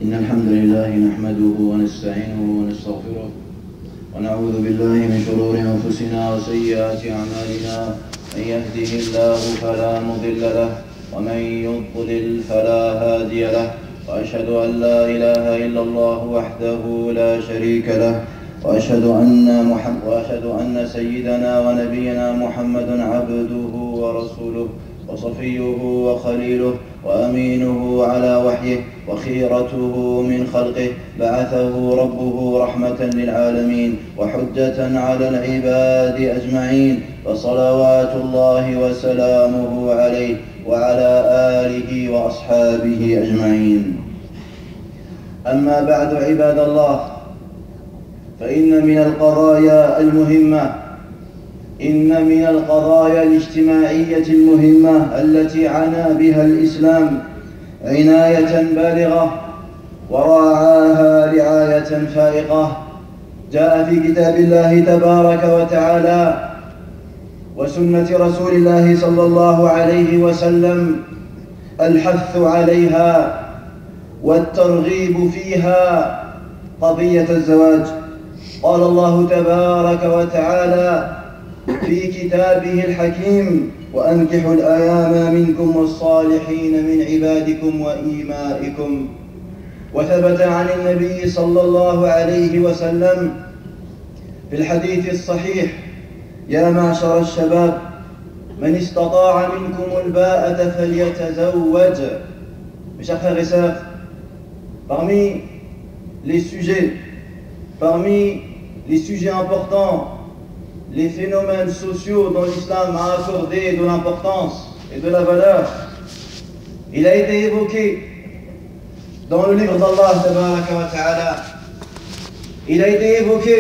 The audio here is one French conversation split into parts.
إن الحمد لله نحمده ونستعينه ونستغفره ونعوذ بالله من شرور أنفسنا وسيئات أعمالنا. من يهده الله فلا مضل له ومن يضلل فلا هادي له. وأشهد أن لا إله إلا الله وحده لا شريك له. وأشهد أن سيدنا ونبينا محمد عبده ورسوله وصفيه وخليله وأمينه على وحيه وخيرته من خلقه. بعثه ربه رحمة للعالمين وحجة على العباد أجمعين. فصلوات الله وسلامه عليه وعلى آله وأصحابه أجمعين. أما بعد عباد الله، فإن من القضايا المهمة من القضايا الاجتماعية المهمة التي عنى بها الإسلام عناية بالغة وراعاها رعاية فائقة. جاء في كتاب الله تبارك وتعالى وسنة رسول الله صلى الله عليه وسلم الحث عليها والترغيب فيها قضية الزواج. قال الله تبارك وتعالى في كتابه الحكيم: وأنكحوا الأيام منكم والصالحين من عبادكم وإيمائكم. وثبت عن النبي صلى الله عليه وسلم في الحديث الصحيح: يا معشر الشباب من استطاع منكم الباءة فليتزوج. Mes chers frères et sœurs, parmi les sujets importants, les phénomènes sociaux dont l'islam a accordé de l'importance et de la valeur, il a été évoqué dans le livre d'Allah tabaraka wa ta'ala. Il a été évoqué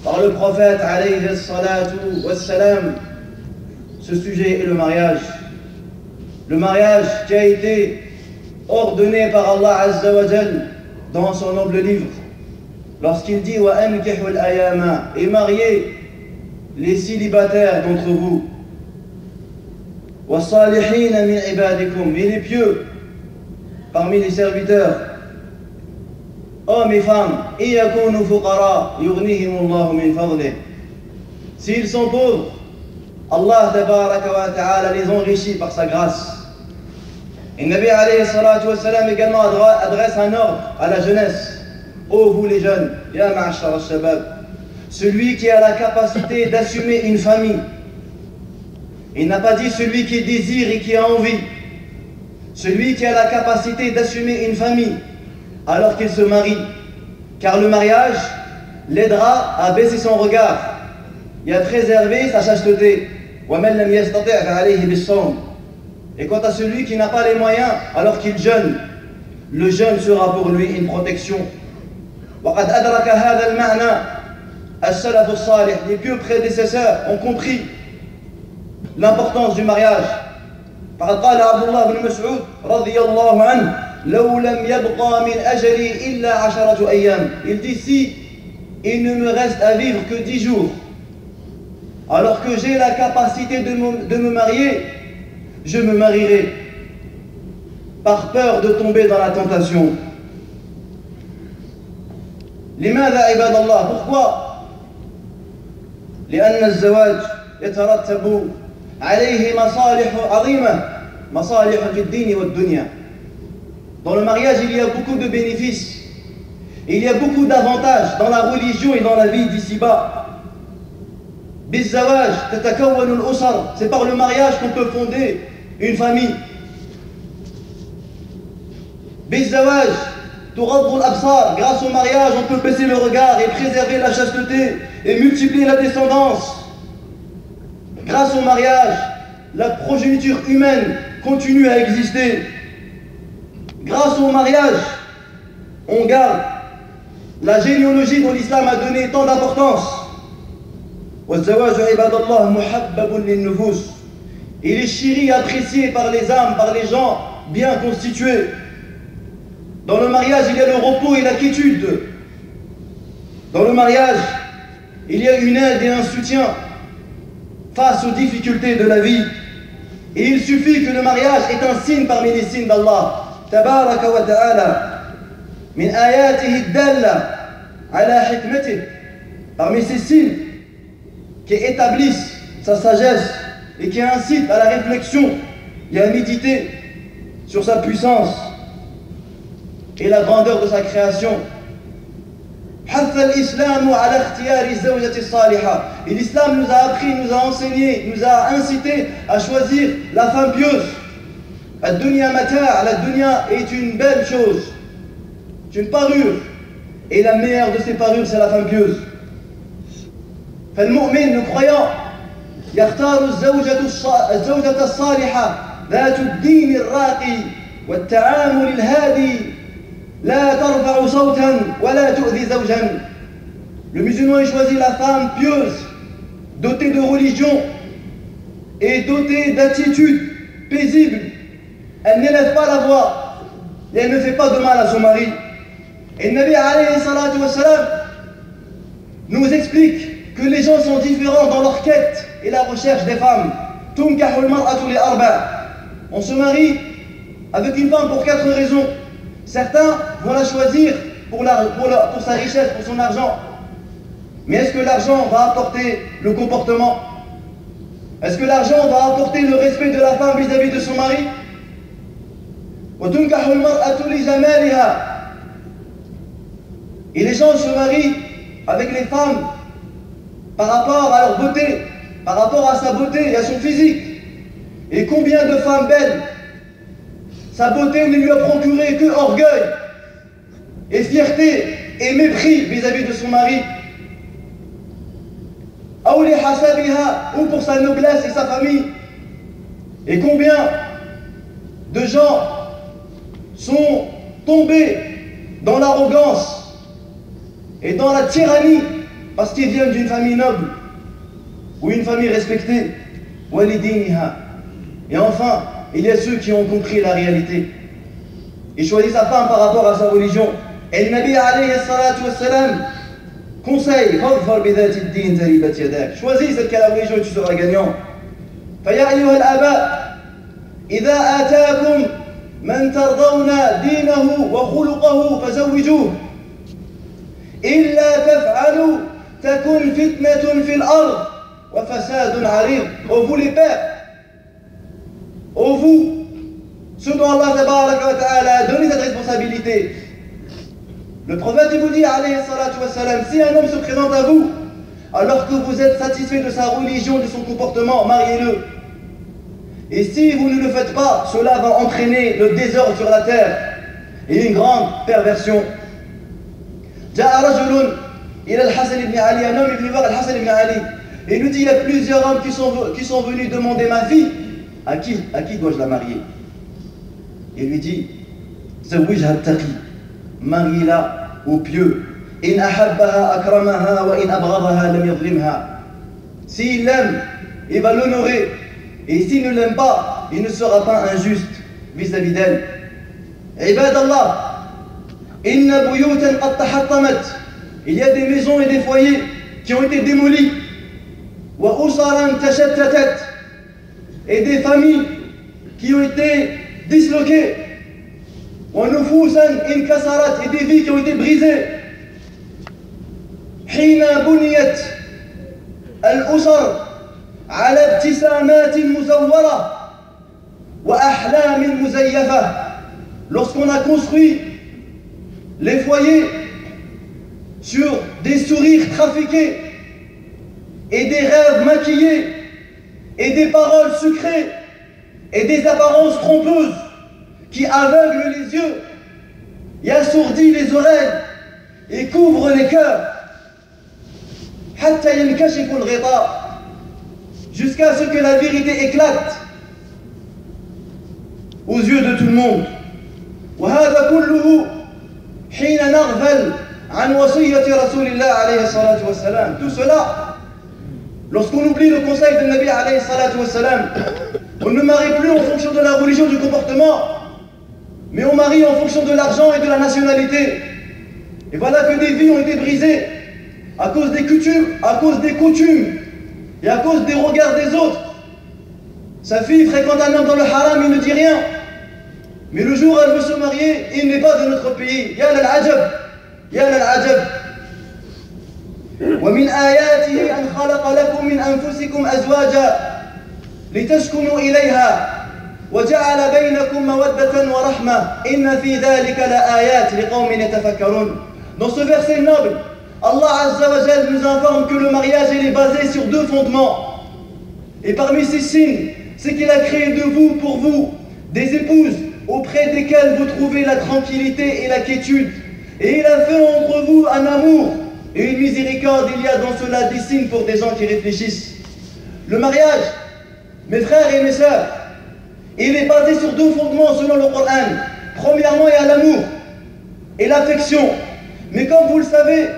par le prophète alayhi salatu wassalam. Ce sujet est le mariage. Le mariage qui a été ordonné par Allah azza wa jal dans son noble livre, lorsqu'il dit: wa ankihul ayama, et mariez les célibataires d'entre vous, wa salihina min ibadikum, et les pieux parmi les serviteurs, hommes et femmes, iyakunu fuqara yughnihimullahu min fadlih. S'ils sont pauvres, Allah tabaraka wa ta'ala les enrichit par sa grâce. Et Nabi alayhi salatu wa salam également adresse un ordre à la jeunesse: ô vous les jeunes, ya ma'ashar al-shabab, celui qui a la capacité d'assumer une famille. Il n'a pas dit celui qui désire et qui a envie. Celui qui a la capacité d'assumer une famille alors qu'il se marie, car le mariage l'aidera à baisser son regard et à préserver sa chasteté. Et quant à celui qui n'a pas les moyens alors qu'il jeûne, le jeûne sera pour lui une protection. Les pieux prédécesseurs ont compris l'importance du mariage. قال عبد الله بن مسعود رضي الله عنه: لو لم يبقى من أجلي إلا 10 أيام. Il dit: si il ne me reste à vivre que 10 jours, alors que j'ai la capacité de me marier, je me marierai par peur de tomber dans la tentation. لماذا عباد الله؟ Pourquoi؟ لأن الزواج يترتب عليه مصالح عظيمة، مصالح في الدين والدنيا. Dans le mariage, il y a beaucoup de bénéfices, il y a beaucoup d'avantages dans la religion et dans la vie d'ici-bas. بالزواج تتكون الأسر, c'est par le mariage qu'on peut fonder une famille. بالزواج تغض الأبصار, grâce au mariage on peut baisser le regard et préserver la chasteté et multiplier la descendance. Grâce au mariage, la progéniture humaine continue à exister. Grâce au mariage, on garde la généalogie dont l'islam a donné tant d'importance. Il est chéri, apprécié par les âmes, par les gens bien constitués. Dans le mariage, il y a le repos et la quiétude. Dans le mariage, il y a une aide et un soutien face aux difficultés de la vie. Et il suffit que le mariage est un signe parmi les signes d'Allah tabaraka wa ta'ala. min ayatihi dalla ala hikmatih, parmi ces signes qui établissent sa sagesse et qui incitent à la réflexion et à méditer sur sa puissance et la grandeur de sa création. Et l'islam nous a appris, nous a enseigné, nous a incité à choisir la femme pieuse. La dunya est une belle chose, c'est une parure, et la meilleure de ces parures c'est la femme pieuse. فالمؤمن, le croyant, يختار الزوجة الصالحة ذات الدين الراقي والتعامل الهادي لا ترفع صوتا ولا تؤذي زوجا. Le musulman choisit la femme pieuse, dotée de religion et dotée d'attitude paisible. Elle n'élève pas la voix et elle ne fait pas de mal à son mari. Et le Nabi alayhi salatu wassalam nous explique que les gens sont différents dans leur quête et la recherche des femmes. Tunkahul mar'atu li arba'. On se marie avec une femme pour 4 raisons. Certains vont la choisir pour sa richesse, pour son argent. Mais est-ce que l'argent va apporter le comportement? Est-ce que l'argent va apporter le respect de la femme vis-à-vis de son mari? Et les gens se marient avec les femmes par rapport à leur beauté, par rapport à sa beauté et à son physique. Et combien de femmes belles, sa beauté ne lui a procuré que orgueil et fierté et mépris vis-à-vis de son mari. Ou pour sa noblesse et sa famille. Et combien de gens sont tombés dans l'arrogance et dans la tyrannie parce qu'ils viennent d'une famille noble ou une famille respectée. Et enfin, il y a ceux qui ont compris la réalité. Ils choisissent sa femme par rapport à sa religion. Et le Nabi alayhi salatu wassalam conseille, choisis celle qui a la religion et tu seras gagnant. فيا أيها الآباء إذا آتاكم من ترضون دينه وخلقه فزوجوه إلا تفعلوا تكن فتنة في الأرض وفساد عريض. Ô vous les pères, ô vous, ceux dont Allah tabaraka wa ta'ala a donné cette responsabilité. Le prophète vous dit, alayhi salatu wassalam, si un homme se présente à vous, alors que vous êtes satisfait de sa religion, de son comportement, mariez-le. Et si vous ne le faites pas, cela va entraîner le désordre sur la terre et une grande perversion. جاء رجل إلى الحسن بن علي, un homme est venu voir Al-Hassan ibn Ali et il nous dit, il y a plusieurs hommes qui sont venus demander ma fille, à qui dois-je la marier? Il lui dit, زوجها التقي, marie-la au pieux. إن أحبها أكرمها وإن أبغضها لم يظلمها. S'il l'aime, il va l'honorer, et s'il ne l'aime pas, il ne sera pas injuste vis-à-vis d'elle. عباد الله, إن بيوتا قد تحطمت. Il y a des maisons et des foyers qui ont été démolis. وأسرا تشتتت. Et des familles qui ont été disloquées. ونفوسا انكسرت. Et des vies qui ont été brisées. حين بنيت الأسر على ابتسامات مزورة وأحلام مزيفة. Lorsqu'on a construit les foyers sur des sourires trafiqués et des rêves maquillés et des paroles sucrées et des apparences trompeuses qui aveuglent les yeux et assourdissent les oreilles et couvrent les cœurs, jusqu'à ce que la vérité éclate aux yeux de tout le monde. وهذا كله حين نغفل عن وصية رسول الله عليه الصلاة والسلام. Tout cela, lorsqu'on oublie le conseil de Nabi alayhi salatu wassalam, on ne marie plus en fonction de la religion, du comportement, mais on marie en fonction de l'argent et de la nationalité. Et voilà que des vies ont été brisées à cause des coutumes et à cause des regards des autres. Sa fille fréquente un homme dans le haram, il ne dit rien. Mais le jour où elle veut se marier, il n'est pas de notre pays. Ya lal-ajab, ya lal-ajab. ومن آياته أن خلق لكم من أنفسكم أزواجا لتسكنوا إليها وجعل بينكم مودة ورحمة إن في ذلك لآيات لقوم يتفكرون. Dans ce verset noble, Allah Azza wa Jal nous informe que le mariage il est basé sur deux fondements. Et parmi ces signes, c'est qu'il a créé de vous, pour vous, des épouses auprès desquelles vous trouvez la tranquillité et la quiétude. Et il a fait entre vous un amour et une miséricorde. Il y a dans cela des signes pour des gens qui réfléchissent. Le mariage, mes frères et mes sœurs, il est basé sur deux fondements selon le Coran. Premièrement, il y a l'amour et l'affection. Mais comme vous le savez,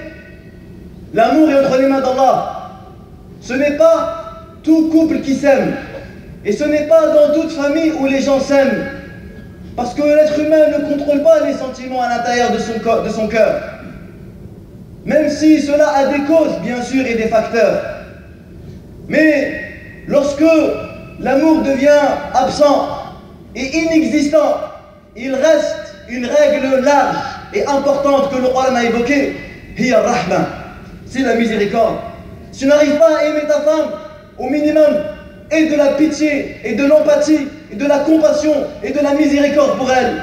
l'amour est entre les mains d'Allah. Ce n'est pas tout couple qui s'aime. Et ce n'est pas dans toute famille où les gens s'aiment. Parce que l'être humain ne contrôle pas les sentiments à l'intérieur de son cœur. Même si cela a des causes, bien sûr, et des facteurs. Mais lorsque l'amour devient absent et inexistant, il reste une règle large et importante que le Coran a évoquée. Hiya rahma, c'est la miséricorde. Si tu n'arrives pas à aimer ta femme, au minimum, aie de la pitié et de l'empathie et de la compassion et de la miséricorde pour elle.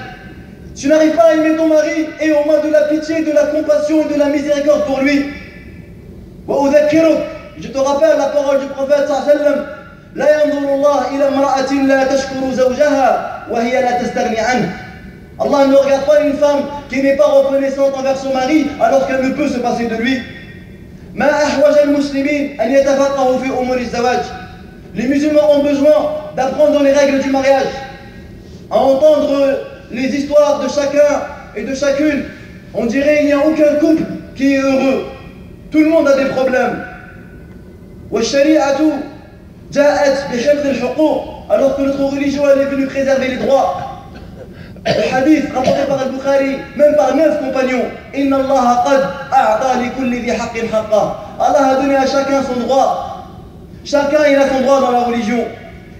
Si tu n'arrives pas à aimer ton mari, aie au moins de la pitié, de la compassion et de la miséricorde pour lui. Je te rappelle la parole du prophète sallallahu alayhi wa sallam. لا ينظر الله إلى امرأة لا تشكر زوجها وهي لا تستغني عنه. Allah ne regarde pas une femme qui n'est pas reconnaissante envers son mari alors qu'elle ne peut se passer de lui. ما أحوج المسلمين أن يتفقهوا في أمور الزواج. Les musulmans ont besoin d'apprendre les règles du mariage, à entendre les histoires de chacun et de chacune. On dirait qu'il n'y a aucun couple qui est heureux. Tout le monde a des problèmes. والشريعة جاءت بحفظ الحقوق, alors que notre religion elle est venue préserver les droits. Le hadith rapporté par Al-Bukhari, même par 9 compagnons. Inna Allah qad a'ta li kulli dhi haqqin haqqa. Allah a donné à chacun son droit. Chacun il a son droit dans la religion.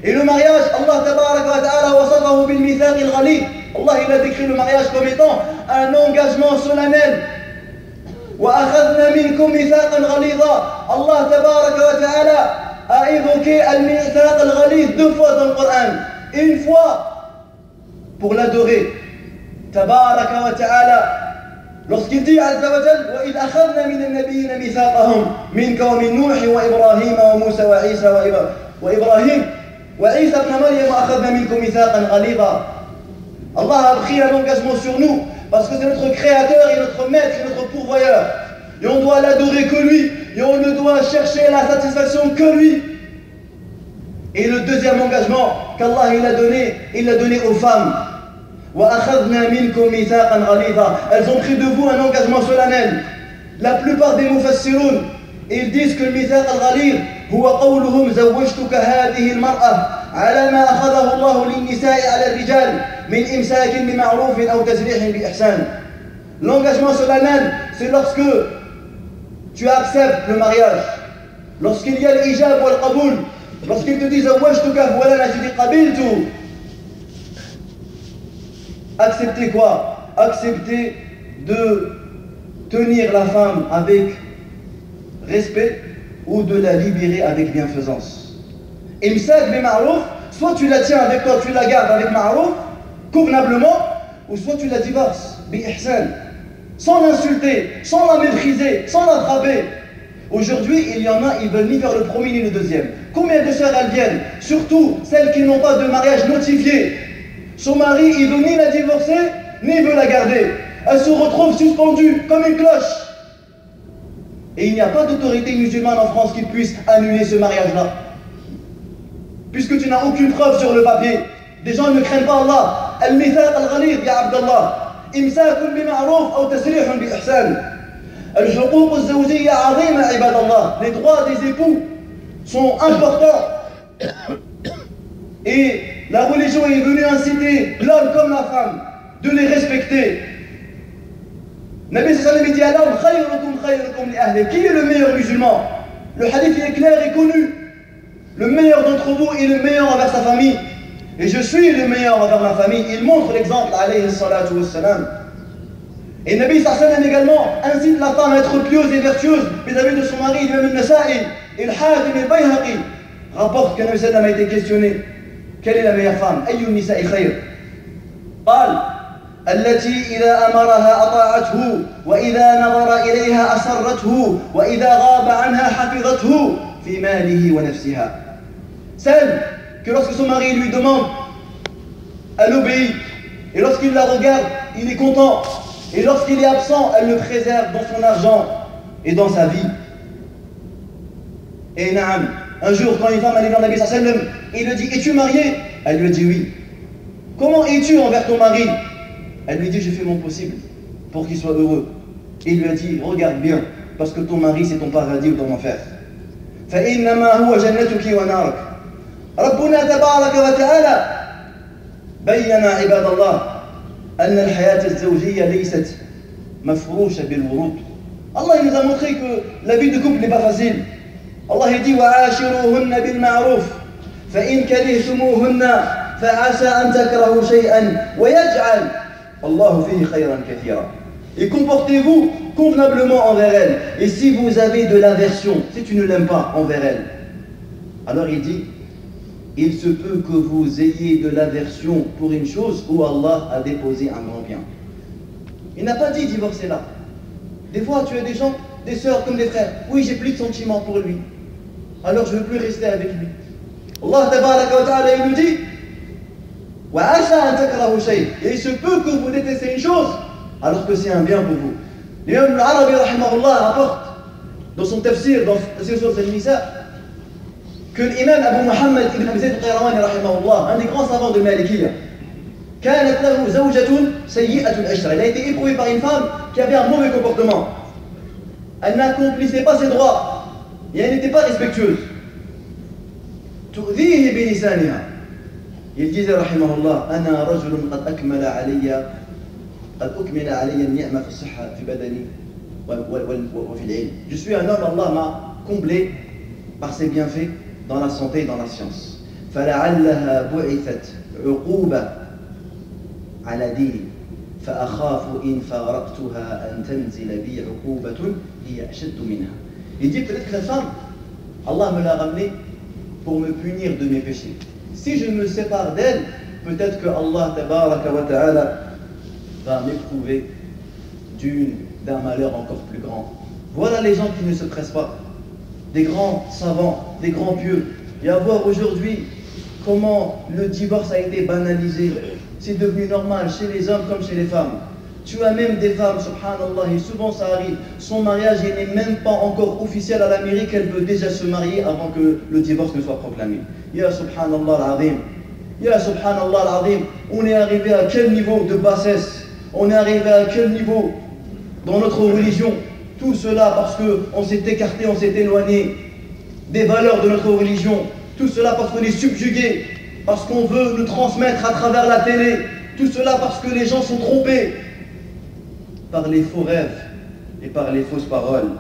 Et le mariage, Allah tabaraka wa ta'ala wasafahu bil mithaq al-ghalid. Allah il a décrit le mariage comme étant un engagement solennel. Wa akhadna minkum mithaqan ghalidha. Allah tabaraka wa ta'ala a évoqué al-mithaq al-ghalid 2 fois dans le Coran. Une fois pour l'adorer. Tabaraka wa ta'ala. Lorsqu'il dit Azza wa Jal, wa idh akhadna min an-nabiyyin mithaqahum minka wa min Nuh wa Ibrahim wa Musa wa Isa wa Ibrahim wa Isa ibn Maryam akhadna minkum mithaqan ghalidha. Allah a pris un engagement sur nous parce que c'est notre créateur et notre maître et notre pourvoyeur. Et on doit l'adorer que lui et on ne doit chercher la satisfaction que lui. Et le deuxième engagement qu'Allah il l'a donné aux femmes. Elles ont pris de vous un engagement solennel. La plupart des mufassiroun, ils disent que le mithaq al-ghalid huwa qawluhum zawwajtuka hadhihi al-mar'a ala ma akhadahu Allah lin-nisa'i ala ar-rijal min imsakin bi ma'ruf aw tasrihin bi ihsan. L'engagement solennel, c'est lorsque tu acceptes le mariage, lorsqu'il y a le hijab ou le qaboul, lorsqu'il te dit zawwajtuka voilà la tu dis qabiltu. Accepter quoi? Accepter de tenir la femme avec respect ou de la libérer avec bienfaisance. Imsak bi ma'ruf, soit tu la tiens avec toi, tu la gardes avec ma'ruf, convenablement, ou soit tu la divorces, bi ihsan, sans l'insulter, sans la mépriser, sans la frapper. Aujourd'hui, il y en a, ils veulent ni faire le premier ni le deuxième. Combien de sœurs elles viennent? Surtout celles qui n'ont pas de mariage notifié. Son mari, il veut ni la divorcer, ni il veut la garder. Elle se retrouve suspendue comme une cloche. Et il n'y a pas d'autorité musulmane en France qui puisse annuler ce mariage-là. Puisque tu n'as aucune preuve sur le papier. Des gens ne craignent pas Allah. Al-mithaq al-ghalid, ya Abdallah. Imsakun bi ma'ruf ou tasrihun bi ihsan. Al-huquq al-zawjiyya 'azima ibadallah. Les droits des époux sont importants. Et la religion est venue inciter l'homme comme la femme de les respecter. Nabi sallallahu alayhi wa sallam dit à l'homme, khayrukum khayrukum li ahli. Qui est le meilleur musulman? Le hadith est clair et connu. Le meilleur d'entre vous est le meilleur envers sa famille. et je suis le meilleur envers ma famille. Il montre l'exemple, alayhi salatu wassalam. Et Nabi sallam également incite la femme à être pieuse et vertueuse vis-à-vis de son mari. L'imam al-Nasa'i et le Hakim et le Bayhaqi rapportent que Nabi sallam a été questionné: quelle est la meilleure femme? Ayyun nisa'i khayr? قال التي إذا أمرها أطاعته وإذا نظر إليها أسرته وإذا غاب عنها حفظته في ماله ونفسها. Celle que lorsque son mari lui demande, elle obéit, et lorsqu'il la regarde, il est content, et lorsqu'il est absent, elle le préserve dans son argent et dans sa vie. Et naam, un jour quand une femme allait vers Nabi sallallahu alayhi wa sallam, il lui dit: es-tu marié? Elle lui dit oui. Comment es-tu envers ton mari? Elle lui dit: je fais mon possible pour qu'il soit heureux. Et il lui a dit: regarde bien, parce que ton mari c'est ton paradis ou ton enfer. فإنما هو جنتك ونارك. ربنا تبارك وتعالى بين عباد الله أن الحياة الزوجية ليست مفروشة بالورود. Allah il nous a montré que la vie de couple n'est pas facile. Allah il dit: وعاشروهن بالمعروف فإن كرهتموهن فعسى أن تكرهوا شيئا ويجعل الله فيه خيرا كثيرا. Et comportez-vous convenablement envers elle. Et si vous avez de l'aversion, si tu ne l'aimes pas envers elle, alors il dit: il se peut que vous ayez de l'aversion pour une chose où Allah a déposé un grand bien. Il n'a pas dit divorcer là. Des fois tu as des gens, des sœurs comme des frères: oui, j'ai plus de sentiments pour lui, alors je ne veux plus rester avec lui. Allah tabaraka wa ta'ala il nous dit: et il se peut que vous détestez une chose alors que c'est un bien pour vous. L'imam al-Arabi rahimahullah rapporte dans son tafsir, dans Tafsir sur al-Nisa, que l'imam Abu Muhammad ibn Abi Zayd al-Qayrawani rahimahullah, un des grands savants de Malikiyya, كانت له زوجة سيئة العشرة. Il a été éprouvé par une femme qui avait un mauvais comportement. Elle n'accomplissait pas ses droits et elle n'était pas respectueuse. تؤذيه بلسانها. Il disait rahimahullah: أنا رجل قد أكمل علي النعمة في الصحة في بدني وفي العلم. Je suis un homme, Allah m'a comblé par ses bienfaits dans la santé et dans la science. فلعلها بعثت عقوبة على ديني فأخاف إن فارقتها أن تنزل بي عقوبة هي أشد منها. Il dit: peut-être que la femme, Allah me l'a ramenée pour me punir de mes péchés. Si je me sépare d'elle, peut-être que Allah tabaraka wa ta'ala va m'éprouver d'un malheur encore plus grand. Voilà les gens qui ne se pressent pas, des grands savants, des grands pieux. Et à voir aujourd'hui comment le divorce a été banalisé. C'est devenu normal chez les hommes comme chez les femmes. Tu as même des femmes, subhanallah, et souvent ça arrive, son mariage n'est même pas encore officiel à l'Amérique, elle veut déjà se marier avant que le divorce ne soit proclamé. Ya subhanallah al-azim, ya subhanallah al-azim, on est arrivé à quel niveau de bassesse, on est arrivé à quel niveau dans notre religion. Tout cela parce qu'on s'est écarté, on s'est éloigné des valeurs de notre religion. Tout cela parce qu'on est subjugué, parce qu'on veut nous transmettre à travers la télé. Tout cela parce que les gens sont trompés par les faux rêves et par les fausses paroles.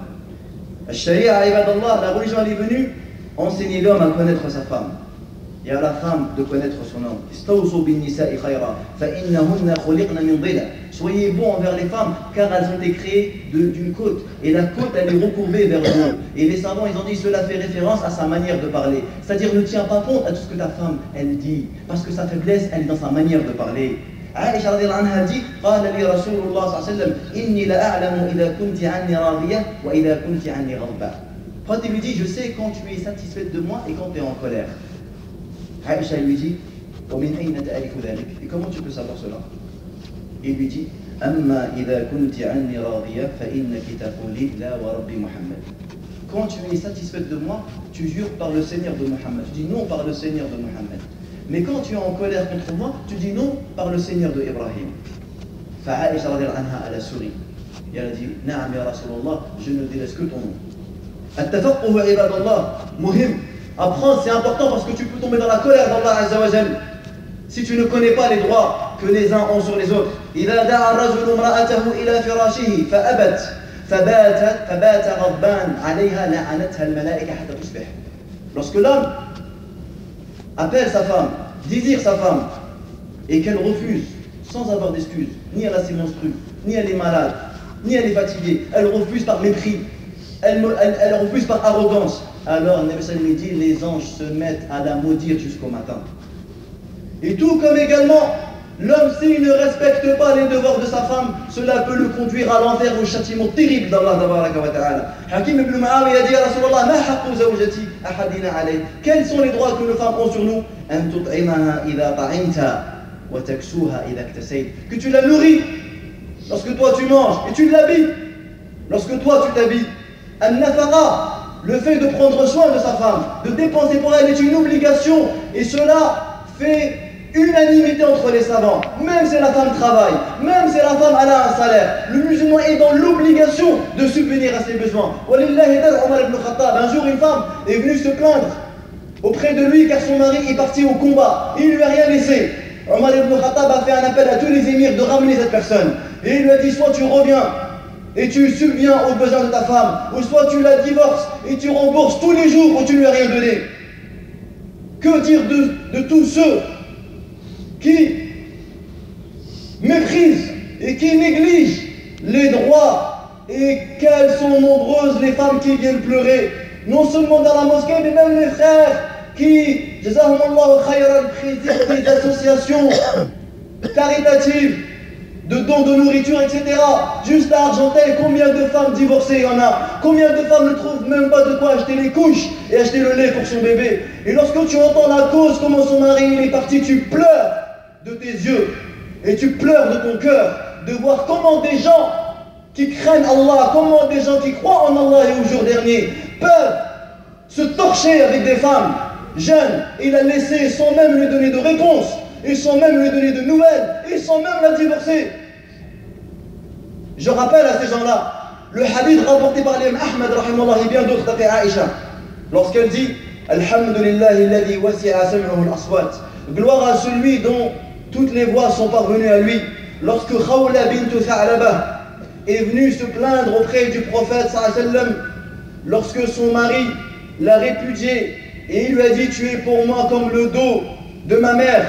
Al-Sharia, ibadallah, la religion elle est venue enseigner l'homme à connaître sa femme et à la femme de connaître son homme. Istawsu bin nisa'i khayra fa innahunna khuliqna min dhila. Soyez bons envers les femmes car elles ont été créées d'une côte et la côte elle est recourbée vers le haut. Et les savants ils ont dit cela fait référence à sa manière de parler. C'est-à-dire ne tiens pas compte à tout ce que ta femme elle dit parce que sa faiblesse elle est dans sa manière de parler. Aïcha radhiyallahu anha dit: قال لي رسول الله صلى الله عليه وسلم إني لأعلم إذا كنت عني راضية وإذا كنت عني غضبة. Quand il lui dit: je sais quand tu es satisfaite de moi et quand tu es en colère. Aïcha lui dit: ومن أين تعرف ذلك? Et comment tu peux savoir cela? Il lui dit: أما إذا كنت عني راضية فإنك تقولي لا ورب محمد. Quand tu es satisfaite de moi, tu jures par le Seigneur de Mohammed. Tu dis non par le Seigneur de Mohammed. Mais quand tu es en colère contre moi, tu dis non par le Seigneur de Ibrahim. Fa'aïcha radhiyallahu anha, elle a souri. Et elle a dit: Naam ya Rasulallah, je ne délaisse que ton nom. At-tafaqquhu ibadallah, muhim. Apprendre c'est important parce que tu peux tomber dans la colère d'Allah Azza wa Jal si tu ne connais pas les droits que les uns ont sur les autres. إذا دعا الرجل امرأته إلى فراشه فأبت فبات غضبان عليها لعنتها الملائكة حتى تصبح. Lorsque l'homme appelle sa femme, désire sa femme et qu'elle refuse sans avoir d'excuses, ni elle a ses menstrues, ni elle est malade, ni elle est fatiguée, elle refuse par mépris, elle refuse par arrogance, alors Nabi sallallahu alayhi wa sallam dit les anges se mettent à la maudire jusqu'au matin. Et tout comme également, l'homme s'il ne respecte pas les devoirs de sa femme, cela peut le conduire à l'enfer au châtiment terrible d'Allah tabaraka wa ta'ala. Hakim ibn Mu'awiya dit à Rasulallah, ma haqqu zawjati ahadina alayh. Quels sont les droits que nos femmes ont sur nous? An tut'imaha idha ta'imta wa taksuha idha iktasayt. Que tu la nourris lorsque toi tu manges et tu l'habilles lorsque toi tu t'habilles. An-nafaqa, le fait de prendre soin de sa femme, de dépenser pour elle est une obligation et cela fait unanimité entre les savants. Même si la femme travaille, même si la femme a un salaire, le musulman est dans l'obligation de subvenir à ses besoins. Omar ibn Khattab, un jour une femme est venue se plaindre auprès de lui car son mari est parti au combat, il ne lui a rien laissé. Omar ibn Khattab a fait un appel à tous les émirs de ramener cette personne et il lui a dit soit tu reviens et tu subviens aux besoins de ta femme, ou soit tu la divorces et tu rembourses tous les jours où tu ne lui as rien donné. Que dire de tous ceux qui méprisent et qui négligent les droits, et quelles sont nombreuses les femmes qui viennent pleurer, non seulement dans la mosquée, mais même les frères qui, jazakumullahu khayran, président des associations caritatives, de dons de nourriture, etc. Juste à Argenteuil, combien de femmes divorcées il y en a? Combien de femmes ne trouvent même pas de quoi acheter les couches et acheter le lait pour son bébé? Et lorsque tu entends la cause, comment son mari il est parti, tu pleures de tes yeux et tu pleures de ton cœur de voir comment des gens qui craignent Allah, comment des gens qui croient en Allah et au jour dernier peuvent se torcher avec des femmes jeunes et la laisser sans même lui donner de réponse et sans même lui donner de nouvelles et sans même la divorcer. Je rappelle à ces gens-là le hadith rapporté par l'imam Ahmad rahimahullah et bien d'autres d'après Aïcha lorsqu'elle dit Alhamdulillahi alladhi wasi'a sam'uhu al-aswat, gloire à celui dont toutes les voix sont parvenues à lui. Lorsque Khawla bint Tha'laba est venue se plaindre auprès du prophète sallallahu alayhi wa sallam, lorsque son mari l'a répudiée et il lui a dit tu es pour moi comme le dos de ma mère,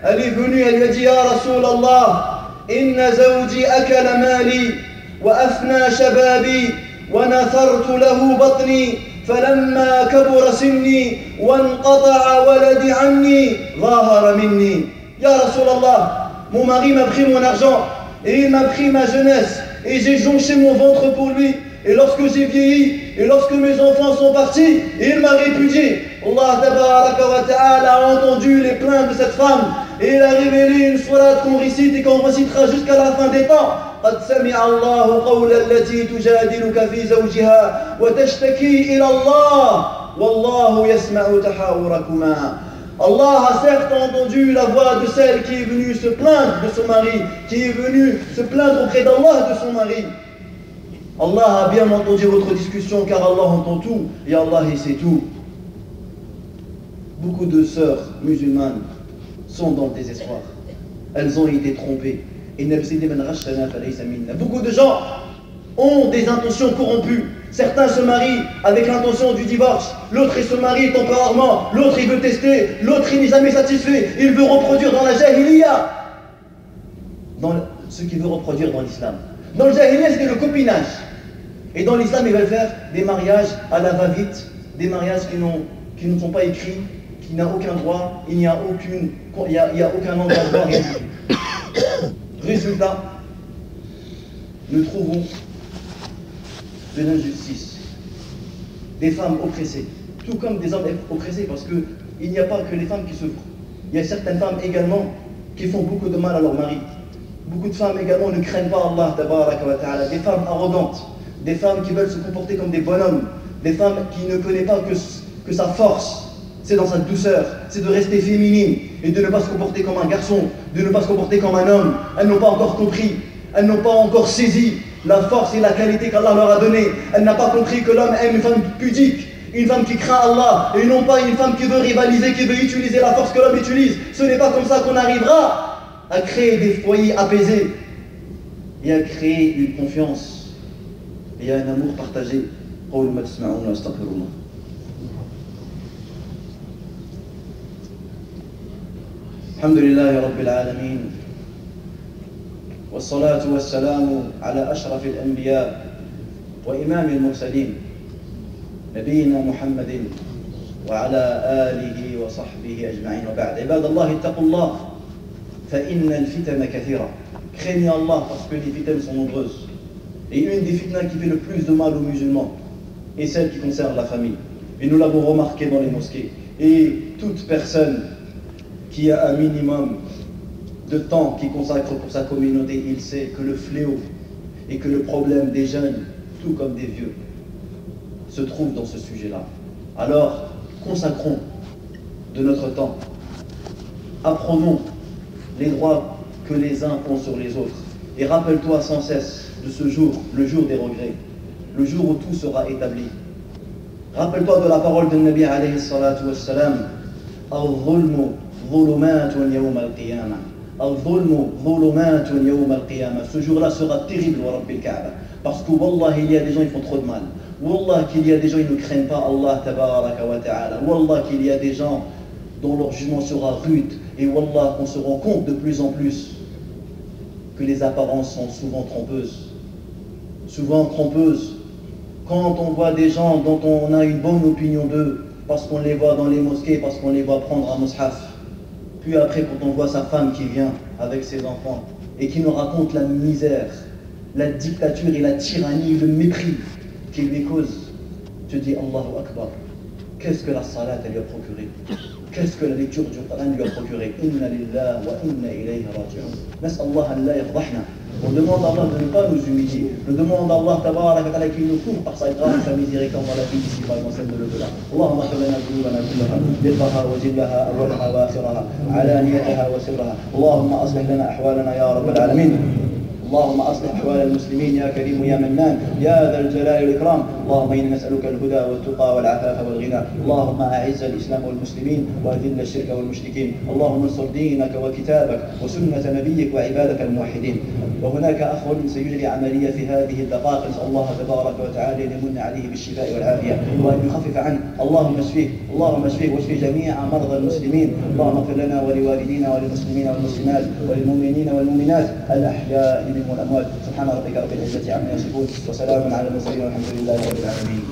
elle est venue, elle lui a dit ya Rasulallah, inna zawji akala mali wa afna shababi wa nathartu lahu batni falamma kabura sinni wa anqata'a waladi anni zahara minni. Ya Rasulallah, mon mari m'a pris mon argent et il m'a pris ma jeunesse et j'ai jonché mon ventre pour lui. Et lorsque j'ai vieilli et lorsque mes enfants sont partis, il m'a répudié. Allah tabaraka wa ta'ala a entendu les plaintes de cette femme et il a révélé une sourate qu'on récite et qu'on récitera jusqu'à la fin des temps. قد سمع الله قول التي تجادلك في زوجها وتشتكي إلى الله والله يسمع تحاوركما. Allah a certes entendu la voix de celle qui est venue se plaindre de son mari, qui est venue se plaindre auprès d'Allah de son mari. Allah a bien entendu votre discussion car Allah entend tout et Allah il sait tout. Beaucoup de sœurs musulmanes sont dans le désespoir. Elles ont été trompées. Beaucoup de gens ont des intentions corrompues. Certains se marient avec l'intention du divorce, l'autre il se marie temporairement, l'autre il veut tester, l'autre il n'est jamais satisfait, il veut reproduire dans la jahiliya, dans ce qu'il veut reproduire dans l'islam. Dans le jahiliya c'était le copinage, et dans l'islam ils veulent faire des mariages à la va-vite, des mariages qui ne sont pas écrits, qui n'ont aucun droit, il n'y a aucun engagement, rien du tout. Résultat, nous trouvons de l'injustice, des femmes oppressées, tout comme des hommes oppressés, parce qu'il n'y a pas que les femmes qui souffrent. Il y a certaines femmes également qui font beaucoup de mal à leur mari. Beaucoup de femmes également ne craignent pas Allah, tabaraka wa ta'ala, des femmes arrogantes, des femmes qui veulent se comporter comme des bonhommes, des femmes qui ne connaissent pas que sa force, c'est dans sa douceur, c'est de rester féminine et de ne pas se comporter comme un garçon, de ne pas se comporter comme un homme. Elles n'ont pas encore compris, elles n'ont pas encore saisi la force et la qualité qu'Allah leur a donnée. Elle n'a pas compris que l'homme aime une femme pudique, une femme qui craint Allah, et non pas une femme qui veut rivaliser, qui veut utiliser la force que l'homme utilise. Ce n'est pas comme ça qu'on arrivera à créer des foyers apaisés et à créer une confiance et un amour partagé. الحمد لله رب العالمين والصلاة والسلام على أشرف الأنبياء وإمام المرسلين نبينا محمد وعلى آله وصحبه أجمعين وبعد عباد الله اتقوا الله فإن الفتن كثيرة. Craignez Allah parce que les fitnes sont nombreuses. Et une des fitnes qui fait le plus de mal aux musulmans est celle qui concerne la famille. Et nous l'avons remarqué dans les mosquées. Et toute personne qui a un minimum de temps qu'il consacre pour sa communauté, il sait que le fléau et que le problème des jeunes, tout comme des vieux, se trouve dans ce sujet-là. Alors, consacrons de notre temps, apprenons les droits que les uns ont sur les autres, et rappelle-toi sans cesse de ce jour, le jour des regrets, le jour où tout sera établi. Rappelle-toi de la parole de Nabi alayhi salatu wassalam, al-zulmu zulumatun yawm al-qiyamah. Al-zulmu zulumatun yawm al-qiyamah. Ce jour-là sera terrible wa rabbil Kaaba, parce que wallah il y a des gens qui font trop de mal. Wallah qu'il y a des gens qui ne craignent pas Allah tabaraka wa ta'ala. Wallah qu'il y a des gens dont leur jugement sera rude. Et wallah qu'on se rend compte de plus en plus que les apparences sont souvent trompeuses. Souvent trompeuses. Quand on voit des gens dont on a une bonne opinion d'eux, parce qu'on les voit dans les mosquées, parce qu'on les voit prendre un mushaf, puis après quand on voit sa femme qui vient avec ses enfants et qui nous raconte la misère, la dictature et la tyrannie, le mépris qu'il lui cause, tu dis Allahu Akbar. Qu'est-ce que la salat lui a procuré? Qu'est-ce que la lecture du Coran lui a procuré? Inna lillah wa inna ilayhi raji'un. Nas'Allah an la yafdahna. On demande à Allah de ne pas nous humilier. On demande à Allah tabaraka wa ta'ala qu'il nous couvre par sa grâce et sa miséricorde dans la vie d'ici par celle de l'au-delà. Allahumma ighfir lana dhunubana kullaha, dikkaha wa jillaha, awwalaha wa akhiraha, alaniyataha wa sirraha. Allahumma aslih lana ahwalana ya rabbal alamin. اللهم أصلح أحوال المسلمين يا كريم يا منان يا ذا الجلال والإكرام. اللهم إنا نسألك الهدى والتقى والعفاف والغنى. اللهم أعز الإسلام والمسلمين وأذل الشرك والمشركين. اللهم انصر دينك وكتابك وسنة نبيك وعبادك الموحدين. وهناك أخ سيجري عملية في هذه الدقائق، نسأل الله تبارك وتعالى أن يمن عليه بالشفاء والعافية وأن يخفف عنه. اللهم اشفيه، اللهم اشفيه واشفي جميع مرضى المسلمين. اللهم اغفر لنا ولوالدينا وللمسلمين والمسلمات وللمؤمنين والمؤمنات الأحياء منهم والأموات. سبحان ربك رب العزة عما يصفون وسلام على المرسلين والحمد لله رب العالمين.